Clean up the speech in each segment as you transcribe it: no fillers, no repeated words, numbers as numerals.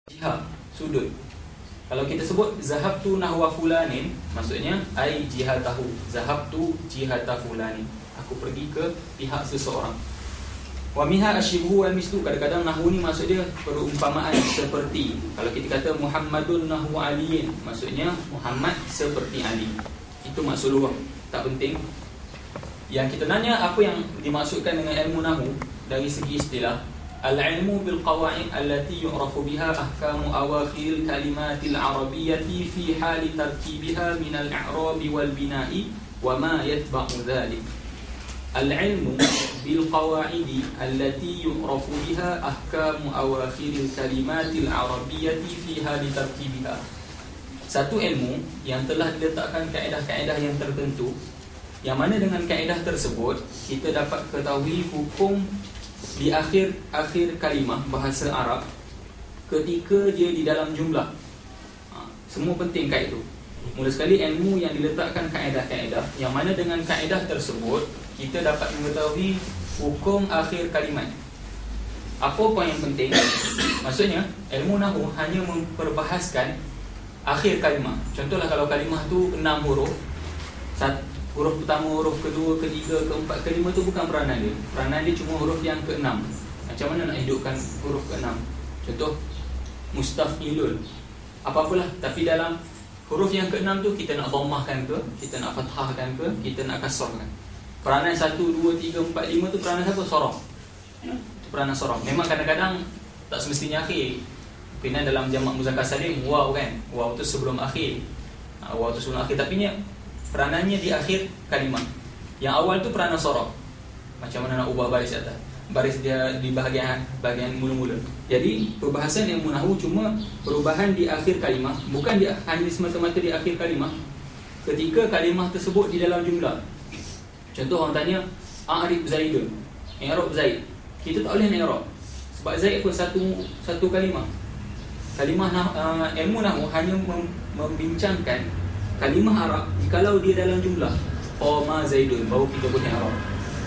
jihad, sudut. Kalau kita sebut zahabtu nahwa fulanin, maksudnya ai jihatahu, zahabtu jihata fulanin, aku pergi ke pihak seseorang. Wa minha asyibhu wal mislu, kadang-kadang nahwu ni maksud dia perumpamaan seperti. Kalau kita kata Muhammadun nahwu aliyin, maksudnya Muhammad seperti Ali. Itu maksud lughah, tak penting. Yang kita nanya apa yang dimaksudkan dengan ilmu nahwu dari segi istilah. Al-ilmu bil qawaid allati yu'rafu biha ahkamu awakhir kalimatil arabiyyati fi hali tarkibiha min al-i'rab wal bina'i wa ma yatba'u dhalik. Al-ilmu bil qawaid allati yu'rafu biha ahkamu awakhir kalimatil arabiyyati fi hali tarkibiha. Satu ilmu yang telah diletakkan kaedah-kaedah yang tertentu, yang mana dengan kaedah tersebut kita dapat ketahui hukum di akhir kalimah bahasa Arab ketika dia di dalam jumlah. Semua penting kait itu. Mula sekali ilmu yang diletakkan kaedah-kaedah, yang mana dengan kaedah tersebut kita dapat mengetahui hukum akhir kalimat. Apa poin yang penting? Maksudnya ilmu nahwu hanya memperbahaskan akhir kalimah. Contohlah kalau kalimah tu 6 huruf, huruf pertama, huruf kedua, ketiga, keempat, kelima tu bukan peranan dia. Peranan dia cuma huruf yang ke-6. Macam mana nak hidupkan huruf ke-6? Contoh mustafilul, apa-apalah, tapi dalam huruf yang ke-6 tu kita nak dhammahkan ke, kita nak fathahkan ke, kita nak kasrahkan. Peranan 1, 2, 3, 4, 5 tu peranan siapa? Sorah. Itu peranan sorah. Memang kadang-kadang tak semestinya akhir. Kena dalam jamak muzakkar salim waw kan. Waw tu sebelum akhir. Waw tu sebelum akhir, tapi ni peranannya di akhir kalimah. Yang awal tu peranan sorah. Macam mana nak ubah baris atas, baris dia di bahagian mula-mula. Jadi perbahasan ilmu nahwu cuma perubahan di akhir kalimah, bukan hanya semata-mata di akhir kalimah, ketika kalimah tersebut di dalam jumlah. Contoh orang tanya a'rib zaidun, i'rab zaid. Kita tak boleh i'rab sebab zaid pun satu kalimah. Ilmu nahwu hanya membincangkan kalimah Arab jikalau dia dalam jumlah. Qama zaidun, baru kita boleh Arab.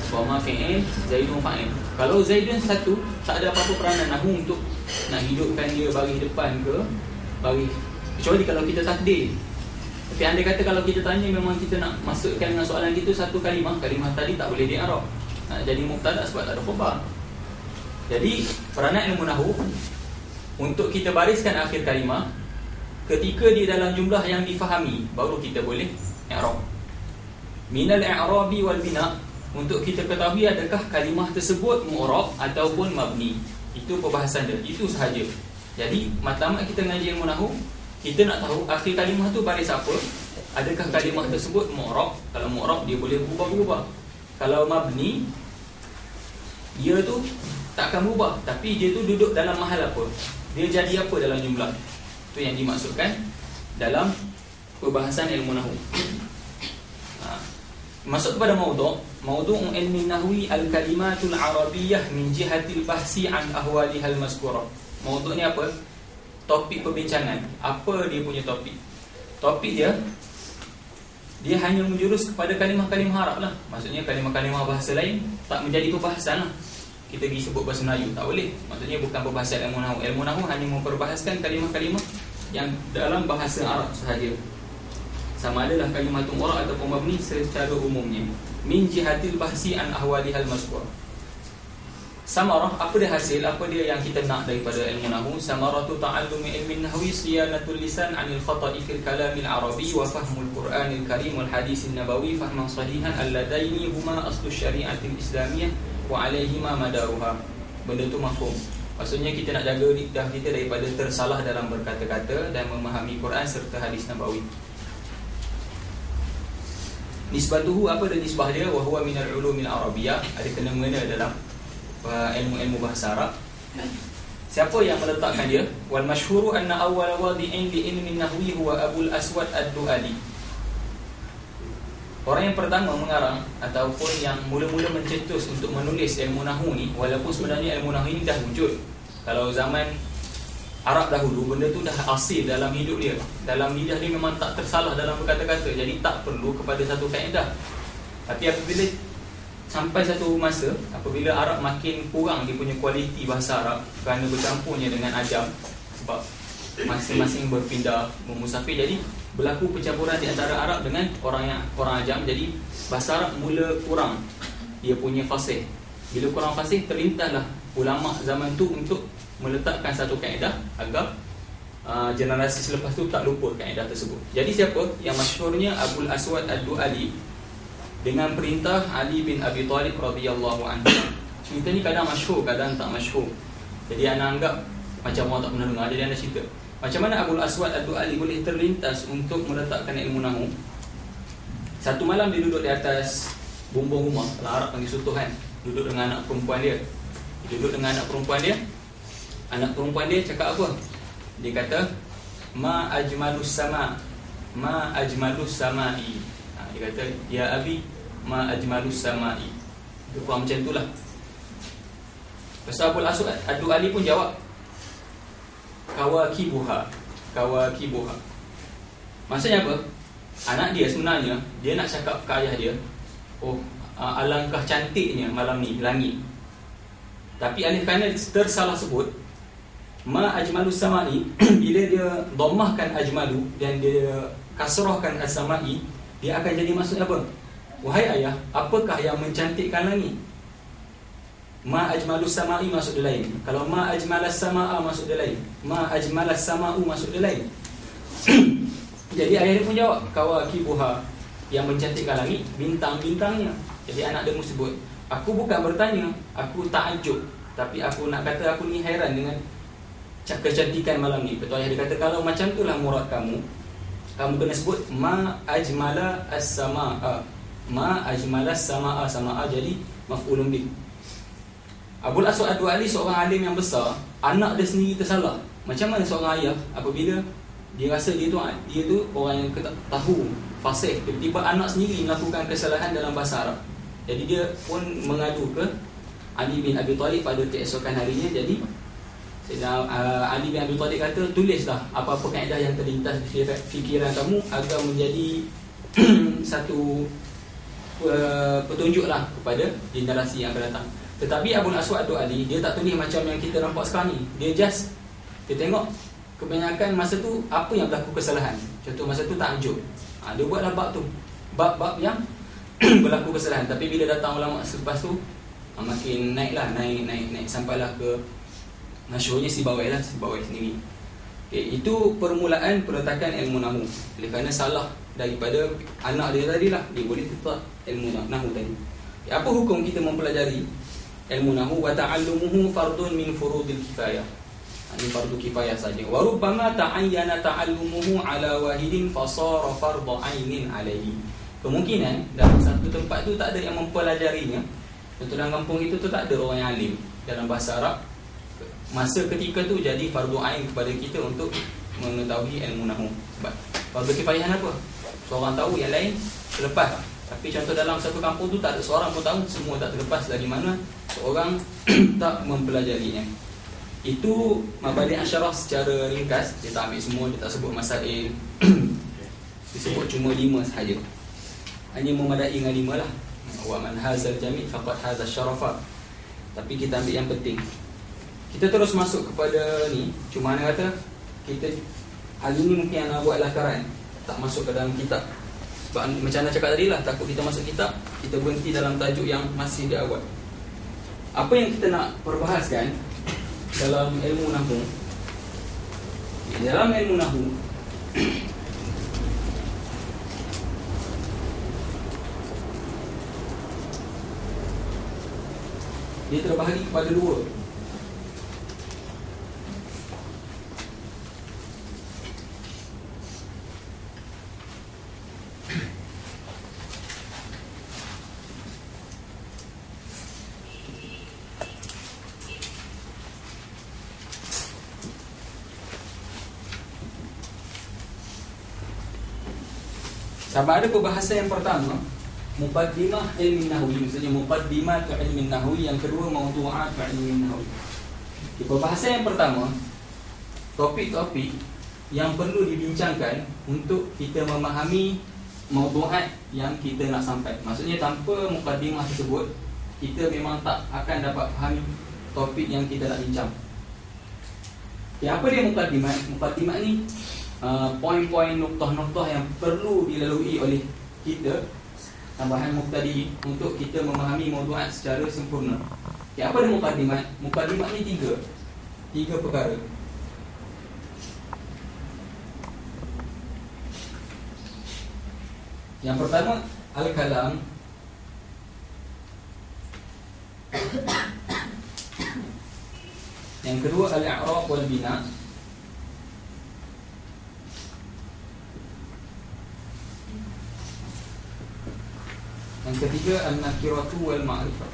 Qama fi'il, zaidun fa'il. Kalau zaidun satu, tak ada apa-apa peranan nahwu untuk nak hidupkan dia baris depan ke baris, kecuali kalau kita takdir. Tapi andai kata kalau kita tanya, memang kita nak masukkan dengan soalan kita satu kalimah tadi tak boleh di Arab, nak jadi mubtada sebab tak ada khabar. Jadi peranan ilmu nahwu untuk kita bariskan akhir kalimah ketika di dalam jumlah yang difahami, baru kita boleh i'rab. Minal i'rabi wal bina, untuk kita ketahui adakah kalimah tersebut mu'rab ataupun mabni. Itu perbahasan dia, itu sahaja. Jadi matlamat kita ngaji ilmu nahwu, kita nak tahu akhir kalimah tu baris apa. Adakah kalimah tersebut mu'rab? Kalau mu'rab dia boleh berubah-ubah. Kalau mabni, dia tu tak akan berubah, tapi dia tu duduk dalam mahal apa, dia jadi apa dalam jumlah. Itu yang dimaksudkan dalam perbahasan ilmu nahwu. Masuk kepada maudhu' ilmi nahwi al-kalimatul arabiyyah min jihatil bahsi an ahwalihal mazkurah. Maudhu' ni apa? Topik perbincangan. Apa dia punya topik? Topik dia hanya menjurus kepada kalimah-kalimah Arab lah. Maksudnya kalimah-kalimah bahasa lain tak menjadi perbahasan lah. Kita pergi sebut bahasa Melayu, tak boleh. Maksudnya bukan perbahasan ilmu nahwu. Ilmu nahwu hanya memperbahaskan kalimah-kalimah yang dalam bahasa Arab sahaja. Sama adalah kalimah mu'rab ataupun mabni secara umumnya. Min jihatil bahsi an ahwalihal mazkur. Samarah, apa dia hasil? Apa dia yang kita nak daripada ilmu nahwu? Samaratu ta'allumi ilmin nahwi siyanatul lisan 'anil khata'i fil kalamil arabi wa fahmul Qur'anil karim wal hadisin nabawi fahman sahihan alladaini huma aslu syari'atil islamiyah wa 'alaihima madaruha. Benda tu mafhum. Maksudnya kita nak jaga lidah kita daripada tersalah dalam berkata-kata dan memahami Quran serta hadis nabawi. Nisbatuhu, apa dia nisbah dia? Wa huwa minal ulumil arabiyyah, ada kena-mengena dalam ilmu-ilmu bahasa Arab. Siapa yang meletakkan dia? Wal masyhuru anna awwal wadi'in li ilmi nahwi huwa Abul Aswad ad-Du'ali. Orang yang pertama mengarang ataupun yang mula-mula mencetus untuk menulis ilmu nahwu ni, walaupun sebenarnya ilmu nahwu ni dah wujud. Kalau zaman Arab dahulu, benda tu dah asil dalam hidup dia, dalam lidah dia memang tak tersalah dalam berkata-kata. Jadi tak perlu kepada satu kaedah. Tapi apabila sampai satu masa, apabila Arab makin kurang dia punya kualiti bahasa Arab kerana bercampurnya dengan ajam, sebab masing-masing berpindah memusafir, jadi berlaku pencampuran di antara Arab dengan orang ajam. Jadi bahasa Arab mula kurang dia punya fasih. Bila kurang fasih, terlintahlah ulama zaman tu untuk meletakkan satu kaedah agar generasi selepas tu tak lupa kaedah tersebut. Jadi siapa yang masyhurnya Abul Aswad Ad-Du'ali dengan perintah Ali bin Abi Talib radhiyallahu anhu. Cerita ni kadang masyhur, kadang tak masyhur. Jadi anda anggap macam orang tak pernah dengar, jadi anda cerita macam mana Abul Aswad Ad-Du'ali boleh terlintas untuk meletakkan ilmu nahwu. Satu malam dia duduk di atas bumbung rumah, kalau Arab panggil sutuh kan, duduk dengan anak perempuan dia. Anak perempuan dia cakap apa? Dia kata, ma ajmalus sama'i. Dia kata, ya abi, ma ajmalus sama'i. Dia kurang macam itulah. Pasal Abul Aswad Ad-Du'ali pun jawab, kawakibuha. Maksudnya apa? Anak dia sebenarnya, dia nak cakap ke ayah dia, alangkah cantiknya malam ni langit. Tapi kerana tersalah sebut ma ajmalus sama'i, bila dia dhammahkan ajmalu dan dia kasrahkan as-sama'i, dia akan jadi maksud apa? Wahai ayah, apakah yang mencantikkan langit? Ma ajmalus sama'i maksud dia lain. Kalau ma ajmalas sama'a maksud dia lain. Ma ajmalas sama'u maksud dia lain. Jadi ayah dia pun jawab, kawakibuha, yang mencantikkan langit, bintang-bintangnya. Jadi anak dia mesti sebut, aku bukan bertanya, aku takjub, tapi aku nak kata aku ni heran dengan kecantikan malam ni. Betul ayah dia kata, kalau macam itulah murad kamu kena sebut ma ajmala as-sama'a. Ma ajmalas sama'a, sama'a jadi maf'ulun bih. Abul Aswad Ad-Du'ali seorang alim yang besar, anak dia sendiri tersalah. Macam mana seorang ayah apabila dia rasa dia tu orang yang tahu fasih, tiba-tiba anak sendiri melakukan kesalahan dalam bahasa Arab. Jadi dia pun mengadu ke Ali bin Abi Talib pada keesokan harinya. Jadi Ali bin Abi Talib kata, tulislah apa-apa kaedah yang terlintas di fikiran kamu agar menjadi satu petunjuklah kepada generasi yang akan datang. Tetapi Abul Aswad Ad-Du'ali dia tak tulis macam yang kita nampak sekarang ni. Dia tengok kebanyakan masa tu apa yang berlaku kesalahan. Contoh masa tu takjub, dia buatlah bab tu, bab yang berlaku kesalahan. Tapi bila datang ulama selepas tu, makin naik sampailah ke masyhurnya Sibawai sendiri. Itu permulaan peletakan ilmu nahwu. Oleh kerana salah daripada anak dia tadilah, dia boleh letak ilmu nahwu tadi. Apa hukum kita mempelajari ilmu nahwu? Wa ta'allumuhu fardun min furudil kifayah. Ini fardu kifayah saja. Wa rubbama ta'ayyana ta'allumuhu ala wahidin fasara fardhu 'ainin 'alaihi. Kemungkinan dalam satu tempat tu tak ada yang mempelajarinya. Contoh dalam kampung itu tu tak ada orang yang alim dalam bahasa Arab. Masa ketika tu jadi fardu 'ain kepada kita untuk mengetahui ilmu nahwu. Sebab fardu kifayah apa? Seorang tahu, yang lain terlepas. Tapi contoh dalam satu kampung tu tak ada seorang pun tahu, semua tak terlepas dari mana seorang tak mempelajarinya. Itu mabadi' asyarah secara ringkas. Dia tak ambil semua, dia tak sebut masail. Dia sebut cuma 5 sahaja. Hanya memadai dengan 5 lah. Wa man hazal jami' faqad hazal syarafa. Tapi kita ambil yang penting. Kita terus masuk kepada ni. Cuma mana kata kita hari ni mungkin yang nak buat lakaran, tak masuk ke dalam kitab. Sebab macam Anda cakap tadi lah, takut kita masuk kitab, kita berhenti dalam tajuk yang masih di awal. Apa yang kita nak perbahaskan dalam ilmu nahwu? Dalam ilmu nahwu dia terbahagi kepada 2. Sama ada perbahasan yang pertama, muqaddimah ilmi nahwi, maksudnya muqaddimah ilmi nahwi. Yang kedua, mawdu'at ilmi nahwi. Perbahasan yang pertama, topik-topik yang perlu dibincangkan untuk kita memahami mawdu'at yang kita nak sampai. Maksudnya tanpa muqaddimah tersebut, kita memang tak akan dapat fahami topik yang kita nak bincang. Apa dia mukadimah? Mukadimah ni poin-poin noktah-noktah yang perlu dilalui oleh kita, tambahan mubtadi, untuk kita memahami maudu'at secara sempurna. Apa dia mukadimah? Mukadimah ni tiga perkara. Yang pertama, al-kalam. Yang kedua, al-i'rab wal bina. Yang ketiga, an-nakiratu wal ma'rifah.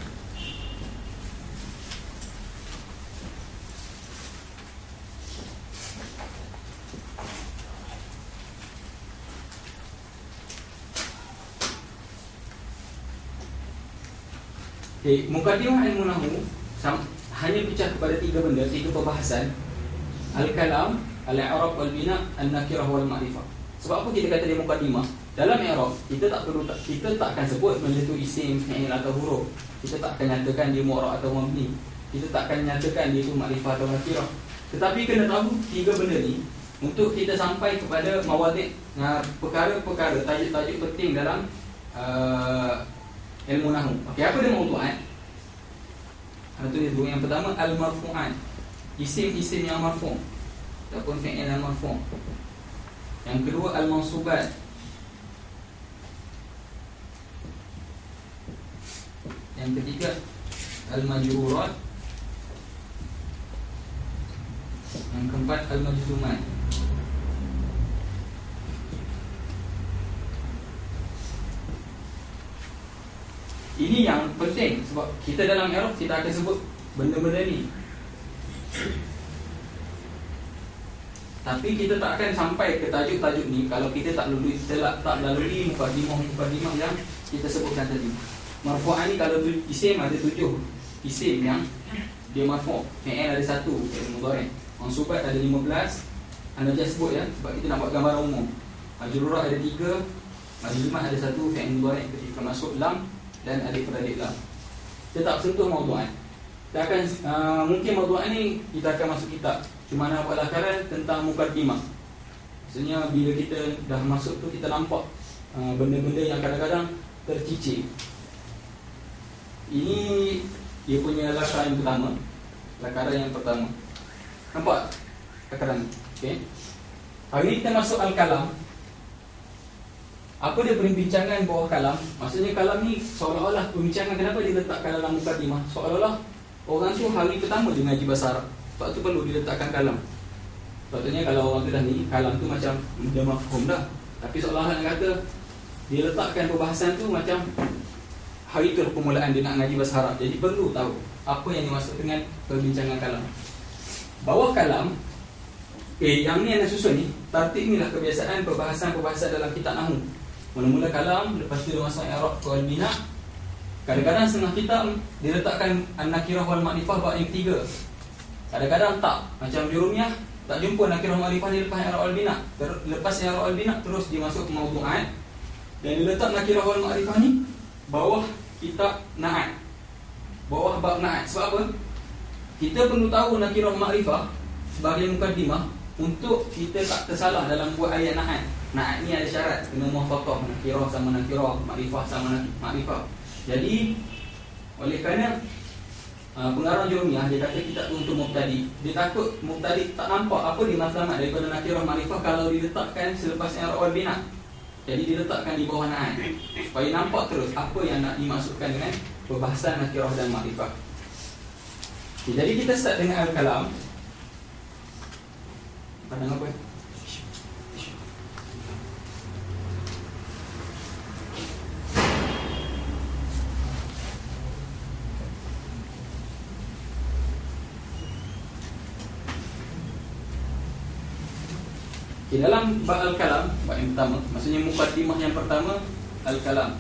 Mukadimah ilmu nahwu hanya pecah kepada tiga benda, tiga perbahasan: al-kalam, al-i'rab wal bina, an-nakirah wal ma'rifah. Sebab apa kita kata dia mukadimah? Dalam i'rab kita tak akan sebut benda tu isim, fi'il atau huruf. Kita tak akan nyatakan dia mu'rab atau mabni. Kita tak akan nyatakan dia tu makrifah atau nakirah. Tetapi kena tahu tiga benda ni untuk kita sampai kepada mawadhi', perkara-perkara, tajuk-tajuk penting dalam ilmu nahwu. Okey, apa dia maudu'at? Tulis dulu. Yang pertama, al-marfu'an, isim-isim yang marfu' ataupun fi'il yang marfu'. Yang kedua, al-mansubat. Yang ketiga, al-majrurat. Yang keempat, al-majzumat. Ini yang penting sebab kita dalam i'rab kita akan sebut benda-benda ni. Tapi kita tak akan sampai ke tajuk-tajuk ni kalau kita tak lalui mukadimah yang kita sebutkan tadi. Marfu'an ni kalau isim ada 7 isim yang dia marfu', fi'il ada 1, fi'il mudhari', mansubat ada 15. Anda just sebut ya sebab kita nak buat gambaran umum. Majrurat ada 3, majzumat ada 1, fi'il mudhari' ketika masuk lam dan alif beradik lam. Kita tak sentuh maudu'at. Kita akan mungkin maudu'at ni kita akan masuk kitab cuma nak buat lakaran tentang mukadimah. Maksudnya bila kita dah masuk tu kita nampak benda-benda yang kadang-kadang tercicir. Ini dia punya lakaran yang pertama. Nampak lakaran ni? Okey. Hari ni kita masuk al-kalam. Apa dia perbincangan bawah kalam? Maksudnya kalam ni seolah-olah perbincangan kenapa diletakkan dalam mukadimah? Seolah-olah orang tu hari pertama dia ngaji bahasa Arab. Sebab tu perlu diletakkan kalam. Sebabnya kalau orang tu dah ni, kalam tu macam dia mafhum dah. Tapi seolah-olah nak kata dia letakkan perbahasan tu macam hari tu permulaan dia nak ngaji bahasa Arab. Jadi perlu tahu apa yang dimaksud dengan perbincangan kalam. Bawah kalam, yang ni yang nak susun ni, tertib ni lah kebiasaan perbahasan-perbahasan dalam kitab nahwu. Mula-mula kalam, lepas tu dia masuk i'rab wal bina. Kadang-kadang setengah kitab dia letakkan an-nakirah wal ma'rifah bab yang ketiga. Kadang-kadang tak. Macam Jurumiyah tak jumpa nakirah ma'rifah dia lepas i'rab wal bina. Lepas i'rab wal bina terus dia masuk ke maudu'at dan dia letak nakirah wal ma'rifah ni bawah kitab na'at, bawah bab na'at. Sebab apa? Kita perlu tahu nakirah ma'rifah sebagai mukadimah untuk kita tak tersalah dalam buat ayat na'at. Na'at ni ada syarat, kena muwafaqah, nakirah sama nakirah, ma'rifah sama ma'rifah. Jadi oleh kerana pengarang Jurumiyah dia kata kitab tu untuk mubtadi. Dia takut mubtadi tak nampak apa dia matlamat daripada nakirah ma'rifah kalau diletakkan selepas i'rab wal bina. Jadi diletakkan di bawah na'at supaya nampak terus apa yang nak dimaksudkan dengan perbahasan nakirah dan ma'rifah. Okay, jadi kita start dengan al-kalam. Pandang apa? Okay, dalam bab al-kalam, bab yang pertama, maksudnya mukadimah yang pertama, al-kalam.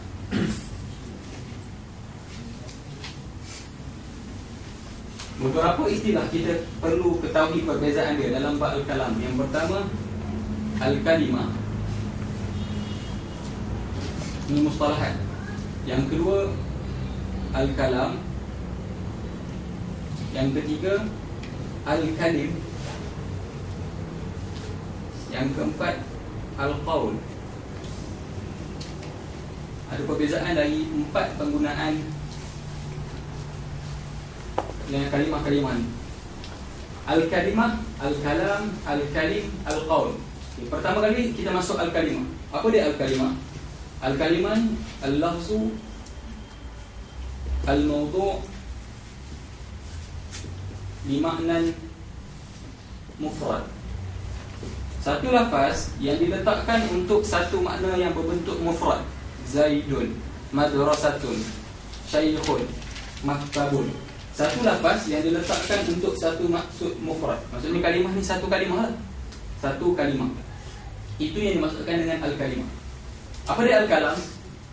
Beberapa istilah kita perlu ketahui perbezaan dia dalam bab al-kalam. Yang pertama, al-kalimah. Ini mustalahat. Yang kedua, al-kalam. Yang ketiga, al-kalim. Yang keempat, al-qaul. Ada perbezaan dari 4 penggunaan dengan kalimah-kalimah ni. Al-kalimah, al-kalam, al-kalim, al-qaul. Pertama kali kita masuk al-kalimah. Apa dia al-kalimah? Al-kalimah al-lafzu al-mawdu' limaknan mufrad. Satu lafaz yang diletakkan untuk satu makna yang berbentuk mufrad. Zaidun, madrasatun, syaikhun, maktabun. Satu lafaz yang diletakkan untuk satu maksud mufrad. Maksudnya kalimah ni satu kalimah lah. Satu kalimah. Itu yang dimaksudkan dengan al-kalimah. Apa dia al-kalam?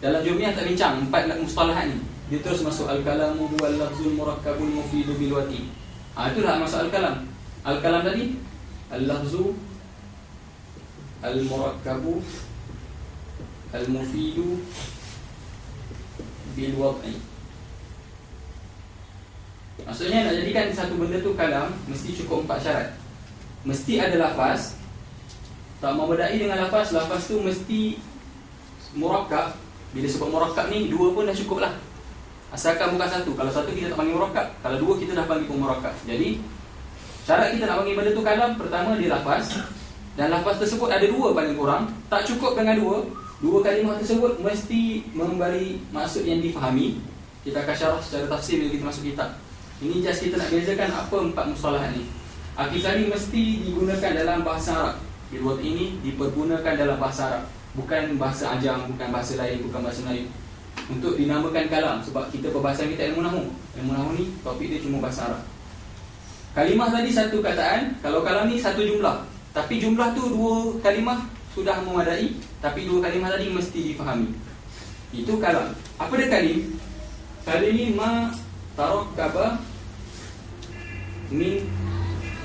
Dalam Jumiah tak bincang 4 mustalahat ni. Dia terus masuk al-kalamu huwal lafzul murakkabul mufidu bil wati. Itulah masuk al-kalam. Al-kalam tadi al-lafzu al-murakkabu al-mufidu bil wati. Maksudnya nak jadikan satu benda tu kalam, mesti cukup 4 syarat. Mesti ada lafaz. Tak membedai dengan lafaz. Lafaz tu mesti murakkab. Bila sebut murakkab ni, 2 pun dah cukup lah. Asalkan bukan satu. Kalau satu kita tak panggil murakkab. Kalau 2 kita dah panggil pun murakkab. Jadi syarat kita nak panggil benda tu kalam, pertama dia lafaz. Dan lafaz tersebut ada 2 paling kurang. Tak cukup dengan 2 kalimah tersebut mesti memberi maksud yang difahami. Kita akan syarah secara tafsir bila kita masuk kitab. Ini just kita nak bezakan apa 4 mustalahat ni. Akikah ni mesti digunakan dalam bahasa Arab. Bilwat ini dipergunakan dalam bahasa Arab, bukan bahasa ajam, bukan bahasa lain, bukan bahasa Melayu. Untuk dinamakan kalam. Sebab kita perbahasan kita ilmu nahwu. Ilmu nahwu ni topik dia cuma bahasa Arab. Kalimah tadi satu kataan. Kalau kalam ni satu jumlah. Tapi jumlah tu 2 kalimah sudah memadai. Tapi 2 kalimah tadi mesti difahami. Itu kalam. Apa dia kalim? Kalim ni ma tarakkaba min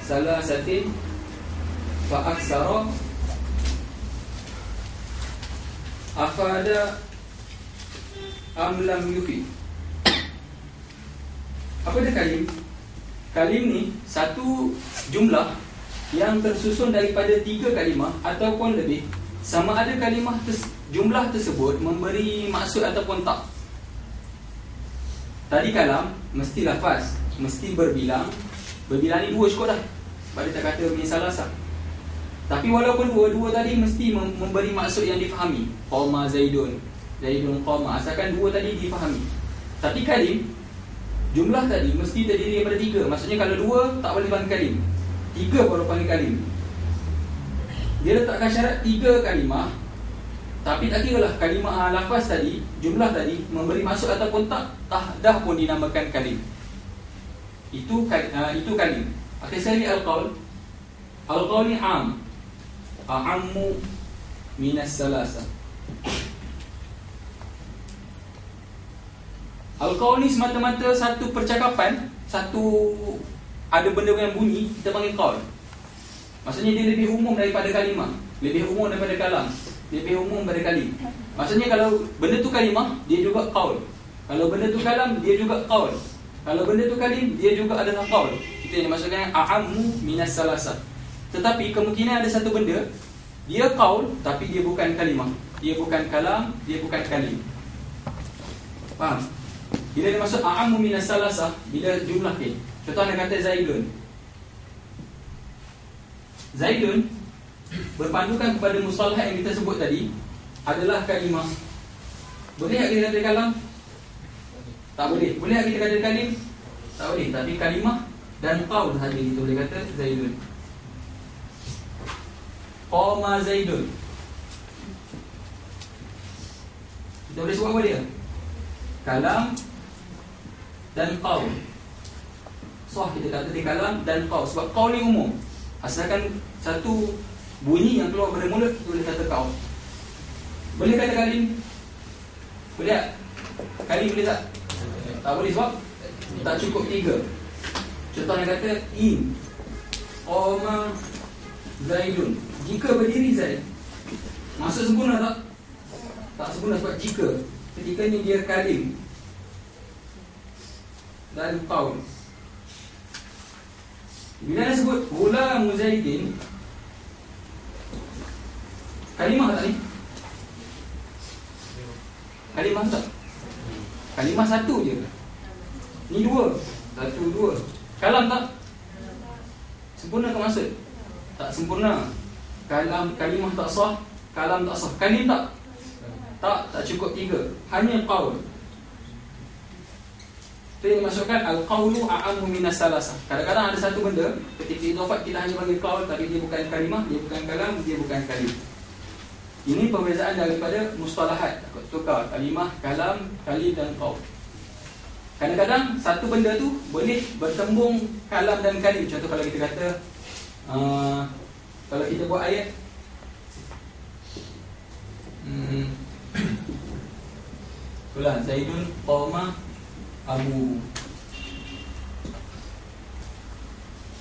salasatin fa aksara afada am lam yufi. Apa dia kalim? Kalim ni satu jumlah yang tersusun daripada 3 kalimah ataupun lebih. Sama ada kalimah jumlah tersebut memberi maksud ataupun tak. Tadi kalam mesti lafaz, mesti berbilang. Berbilang ni 2 cukup dah. Pada tak kata min salasah. Tapi walaupun 2 tadi mesti memberi maksud yang difahami. Qama Zaidun, Zaidun qama. Asalkan 2 tadi difahami. Tapi kalim, jumlah tadi mesti terdiri daripada 3. Maksudnya kalau 2 tak boleh panggil kalim, 3 baru panggil kalim. Dia letakkan syarat 3 kalimah. Tapi tak kira lah kalimah lafaz tadi, jumlah tadi memberi maksud ataupun tak, dah pun dinamakan kalim. Itu kalim. Akhir sekali al-qaul. Al-qaul ni am. A'ammu minas salasa. Al-qaul ni semata-mata satu percakapan, satu ada benda yang bunyi, kita panggil qaul. Maksudnya dia lebih umum daripada kalimah, lebih umum daripada kalam, lebih umum daripada kalim. Maksudnya kalau benda tu kalimah, dia juga qaul. Kalau benda tu kalam, dia juga qaul. Kalau benda tu kalim, dia juga adalah qaul. Itu yang dimaksudkan a'ammu minas salasah. Tetapi kemungkinan ada satu benda, dia qaul tapi dia bukan kalimah, dia bukan kalam, dia bukan kalim. Faham? Bila dia maksud a'ammu minas salasah, bila jumlah ni. Contoh anda kata Zaidun. Zaidun berpandukan kepada mustalahat yang kita sebut tadi adalah kalimah. Boleh tak kita kata kalam? Tak boleh. Boleh tak kita kata kalim? Tak boleh. Tapi kalimah dan qaul saja kita boleh kata Zaidun. Qama Zaidun. Kita boleh sebut apa dia? Kalam dan qaul. Kita kata dia kalam dan qaul. Sebab qaul ni umum. Asalkan satu bunyi yang keluar dari mulut, kita boleh kata qaul. Boleh kata kalim? Boleh tak? Kalim boleh tak? Tak boleh sebab tak cukup 3. Contoh yang kata in qama Zaidun. Jika berdiri Zaid, maksud sempurna tak? Tak sempurna sebab jika. Ketika ni dia kalim dan qaul. Bila dia sebut Ghulam Zaidin, Kalimah tak ni? Kalimah tak? Kalimah satu je. Ni dua. Satu, dua. Kalam tak? Sempurna ke maksud? Tak sempurna. Kalimah tak sah, kalam tak sah. Kalim tak? Tak cukup tiga. Hanya qaul. Itu yang dimasukkan al-qawlu a'ammu minas salasah. Kadang-kadang ada satu benda, ketika idhafat kita hanya panggil qaul, tapi dia bukan kalimah, dia bukan kalam, dia bukan kalim. Ini perbezaan daripada mustalahat. Tukar kalimah, kalam, kalim dan qaul. Kadang-kadang satu benda tu boleh bertembung kalam dan kalim. Contoh kalau kita kata kalau kita buat ayat Fulan Zaidun qama Abu.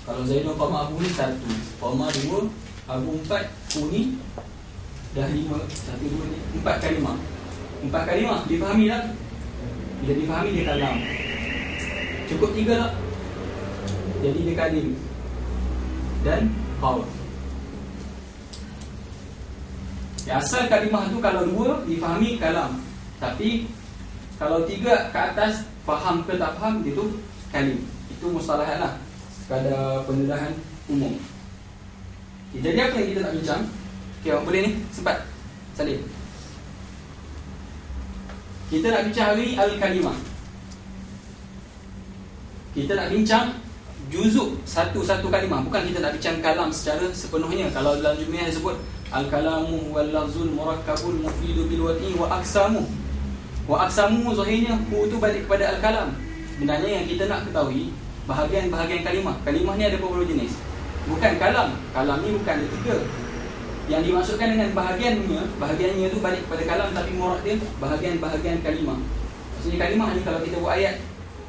Kalau Zaidun qama Abu ni satu, qama dua, Abu empat, Fu ni dah lima, satu dua ni empat kalimah. Empat kalimah difahami tak? Bila difahami dia kalam. Cukup tiga tak? Jadi dia kalim dan qaul. Asal kalimah tu kalau dua difahami kalam, tapi kalau tiga ke atas faham ke tak faham itu kalim. Itu mustalahat lah, sekadar pendedahan umum. Okay, jadi apa yang kita nak bincang? Okay, awak boleh ni sempat salin. Kita nak bincang hari al-kalimah. Kita nak bincang juzuk satu-satu kalimah. Bukan kita nak bincang kalam secara sepenuhnya. Kalau dalam jumlah disebut al-kalamu wal lafzul murakkabul mufidu bil wati wa aqsamu. Wa aqsamu zahirnya hu tu balik kepada al-kalam. Sebenarnya yang kita nak ketahui bahagian-bahagian kalimah. Kalimah ni ada beberapa jenis. Bukan kalam. Kalam ni bukan ada tiga. Yang dimasukkan dengan bahagiannya tu balik kepada kalam, tapi murad dia bahagian-bahagian kalimah. Maksudnya kalimah ni kalau kita buat ayat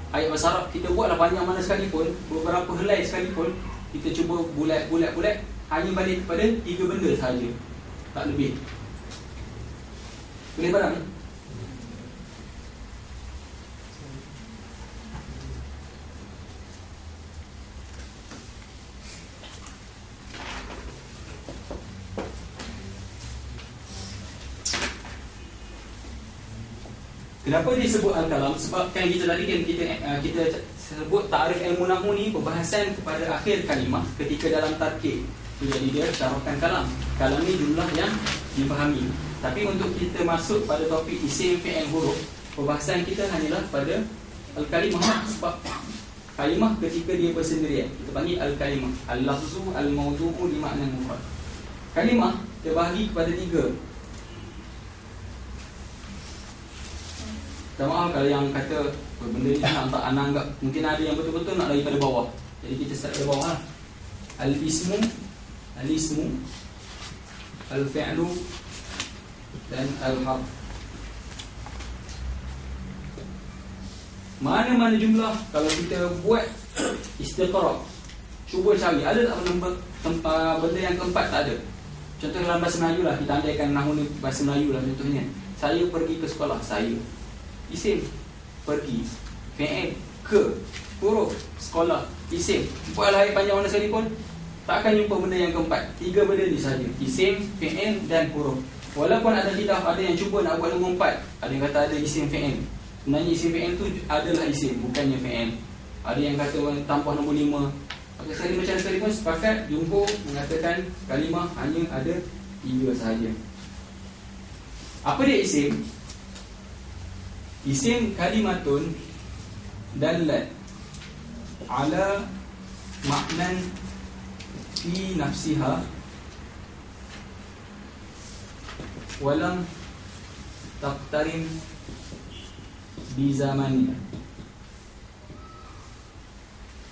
bahasa Arab, kita buatlah panjang mana sekalipun, beberapa helai sekalipun, kita cuba bulat, hanya balik kepada tiga benda sahaja, tak lebih. Boleh faham ni? Kenapa disebut al-kalam? Sebab kan kita tadi kan kita sebut ta'rif ilmu nahwu ni pembahasan kepada akhir kalimah ketika dalam tarkib. Jadi dia syarahkan kalam. Kalam ni jumlah yang difahami. Tapi untuk kita masuk pada topik isim, fi'il, huruf, pembahasan kita hanyalah pada al-kalimah. Sebab kalimah ketika dia bersendirian kita panggil al-kalimah. Al-lafzu al-mawdu'u li ma'na mufrad. Kalimah terbahagi kepada tiga. Tak maaf kalau yang kata benda ni nak tak anak anggap, mungkin ada yang betul-betul nak lagi pada bawah. Jadi kita start dari bawah lah. Al-ismu, al-fi'lu dan al-harf. Mana-mana jumlah kalau kita buat istiqra', cuba cari ada tak benda yang keempat? Tak ada. Contoh dalam bahasa Melayu lah, kita andaikan nahwu ni bahasa Melayu lah contohnya. Saya pergi ke sekolah, saya. Isim, pergi. Fi'il, ke. Huruf, sekolah. Isim, buatlah ayat panjang mana sekalipun, tak akan jumpa benda yang keempat. Tiga benda ni saja, isim, fi'il dan huruf. Walaupun ada khilaf, ada yang cuba nak buat nombor 4. Ada yang kata ada isim fi'il. Sebenarnya isim fi'il tu adalah isim, bukannya fi'il. Ada yang kata tambah nombor 5. Maka sekali macam sekalipun sepakat jumhur mengatakan kalimah hanya ada 3 sahaja. Apa dia isim? Isim kalimatun dallat ala ma'nan fi nafsiha walam taqtarin bi zamani.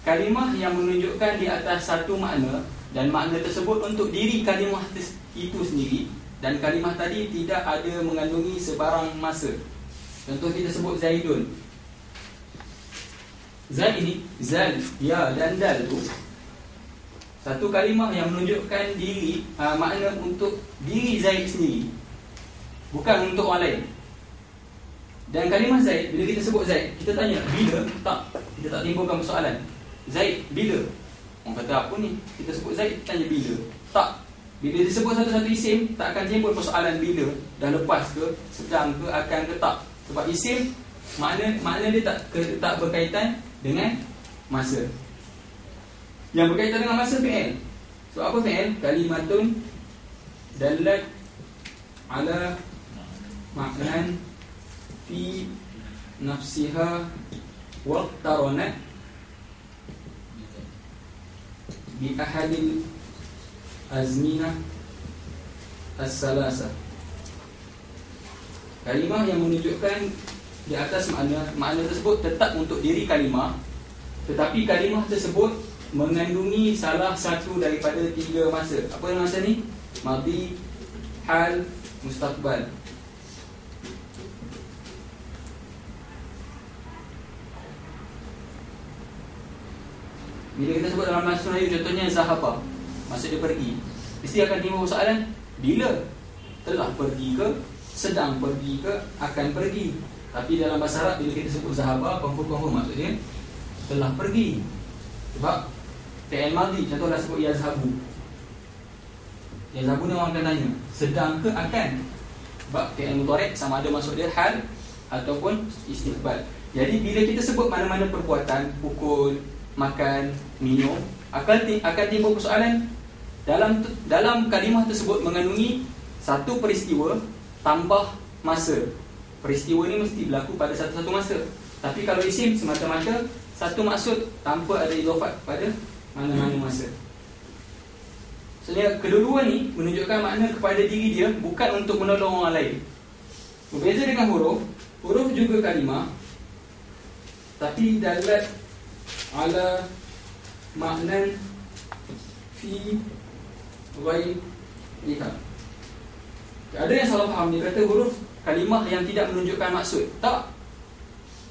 Kalimah yang menunjukkan di atas satu makna, dan makna tersebut untuk diri kalimah itu sendiri, dan kalimah tadi tidak ada mengandungi sebarang masa. Contoh kita sebut Zaidun. Zaid ini, Zal, Ya dan Dal tu satu kalimah yang menunjukkan diri, makna untuk diri Zaid sendiri, bukan untuk orang lain. Dan kalimah Zaid, bila kita sebut Zaid, kita tanya bila? Tak, kita tak timbulkan persoalan. Zaid, bila? Orang kata apa ni? Kita sebut Zaid, kita tanya bila? Tak, Bila disebut satu-satu isim, tak akan timbul persoalan bila, dah lepas ke, sedang ke, akan ke tak. Sebab isim makna dia tak berkaitan dengan masa. Yang berkaitan dengan masa fi'il. So apa fi'il? Kalimatun dalat ala ma'nan fi nafsiha waqtaranat bi ahadil azminah as-salasa. Kalimah yang menunjukkan di atas makna tersebut tetap untuk diri kalimah, tetapi kalimah tersebut mengandungi salah satu daripada 3 masa. Apa masa ni? Madhi, hal, mustaqbal. Bila kita sebut dalam bahasa Melayu, contohnya zahaba, masa dia pergi, mesti akan timbul soalan, bila? Telah pergi ke, sedang pergi ke, akan pergi. Tapi dalam bahasa Arab, bila kita sebut zahaba, confirm maksudnya telah pergi. Sebab fi'il madhi, contohlah sebut yazhabu. Yazhabu ni orang akan tanya, sedang ke akan? Sebab fi'il mudhari' sama ada maksud dia hal ataupun istiqbal. Jadi bila kita sebut mana-mana perbuatan, pukul, makan, minum, akan timbul persoalan dalam kalimah tersebut mengandungi satu peristiwa tambah masa. Peristiwa ni mesti berlaku pada satu-satu masa. Tapi kalau isim semata-mata satu maksud tanpa ada idhafat pada mana-mana masa. Sebenarnya kedua-dua ni menunjukkan makna kepada diri dia, bukan untuk menolong orang lain. Berbeza dengan huruf juga kalimah, tapi dalat ala maknan fi ghairiha. Ada yang salah faham, dia kata huruf kalimah yang tidak menunjukkan maksud. Tak.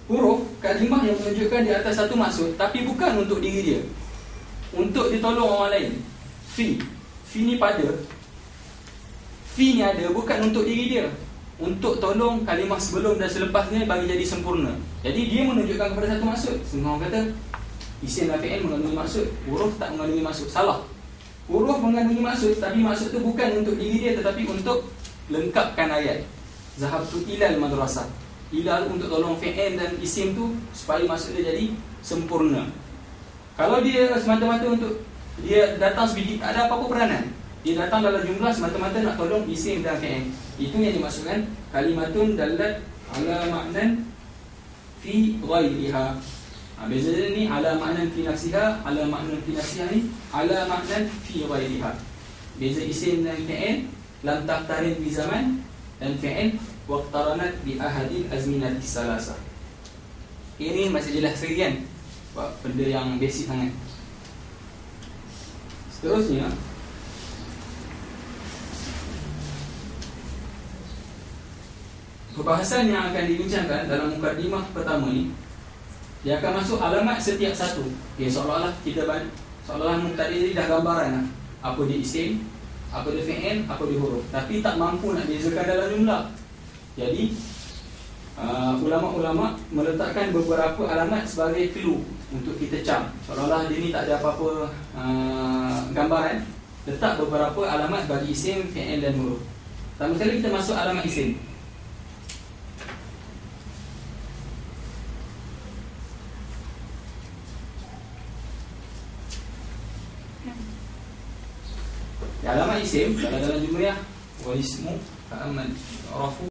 Huruf kalimah yang menunjukkan di atas satu maksud, tapi bukan untuk diri dia, untuk ditolong orang lain. Fi ni pada, fi ni ada bukan untuk diri dia, untuk tolong kalimah sebelum dan selepasnya bagi jadi sempurna. Jadi dia menunjukkan kepada satu maksud. Semua orang kata isim dan fi'il mengandungi maksud, huruf tak mengandungi maksud. Salah. Huruf mengandungi maksud, tapi maksud tu bukan untuk diri dia, tetapi untuk lengkapkan ayat. Zahabtu ilal madrasah. Ilal untuk tolong fi'il dan isim tu supaya maksud dia jadi sempurna. Kalau dia semata-mata untuk dia datang sebiji, tak ada apa-apa peranan, dia datang dalam jumlah semata-mata nak tolong isim dan fi'il, itu yang dimaksudkan kalimatun dalat ala ma'nan fi ghairiha. Beza dia ni ala ma'nan fi nafsiha, ala ma'nan fi nafsiha ni ala ma'nan fi ghairiha. Beza isim dan fi'il, lam taqtarin bi zaman, dan fi'il waqtaranat bi ahadil azminati salasa. Ini masih jelas lagi kan? Benda yang basic sangat. Seterusnya, perbahasan yang akan dibincangkan dalam mukadimah pertama ni, dia akan masuk alamat setiap satu. Okay, seolah-olah mubtadi tadi dah gambaran lah. Apa dia isim, apa dia fi'il, apa dia huruf, tapi tak mampu nak bezakan dalam jumlah. Jadi ulama-ulama meletakkan beberapa alamat sebagai clue untuk kita cam. Seolah-olah dia ni tak ada apa-apa gambaran. Letak beberapa alamat bagi isim, fi'il dan huruf. Pertama sekali kita masuk alamat isim. Alamat isim dalam jumlah wal ismu ka'aman rafu